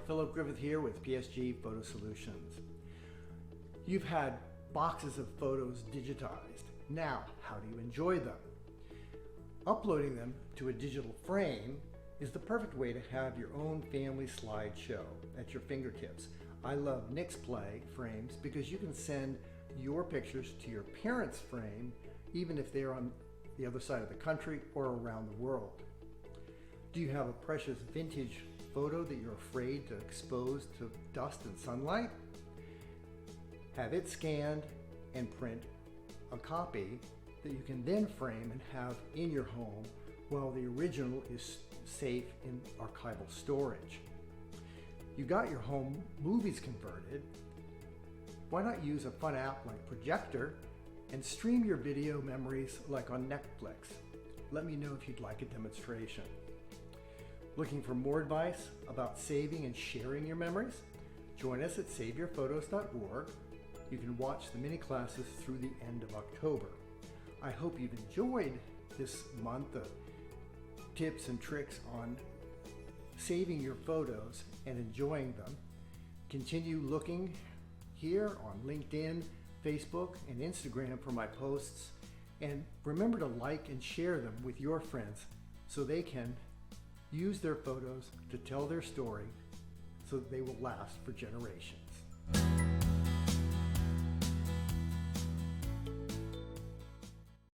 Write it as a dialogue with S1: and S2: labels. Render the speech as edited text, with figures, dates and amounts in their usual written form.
S1: Philip Griffith here with PSG Photo Solutions. You've had boxes of photos digitized. Now, how do you enjoy them? Uploading them to a digital frame is the perfect way to have your own family slideshow at your fingertips. I love Nixplay frames because you can send your pictures to your parents' frame even if they're on the other side of the country or around the world. Do you have a precious vintage photo that you're afraid to expose to dust and sunlight? Have it scanned and print a copy that you can then frame and have in your home while the original is safe in archival storage. You got your home movies converted. Why not use a fun app like Projector and stream your video memories like on Netflix? Let me know if you'd like a demonstration. Looking for more advice about saving and sharing your memories? Join us at saveyourphotos.org. You can watch the mini classes through the end of October. I hope you've enjoyed this month of tips and tricks on saving your photos and enjoying them. Continue looking here on LinkedIn, Facebook, and Instagram for my posts. And remember to like and share them with your friends so they can use their photos to tell their story so that they will last for generations.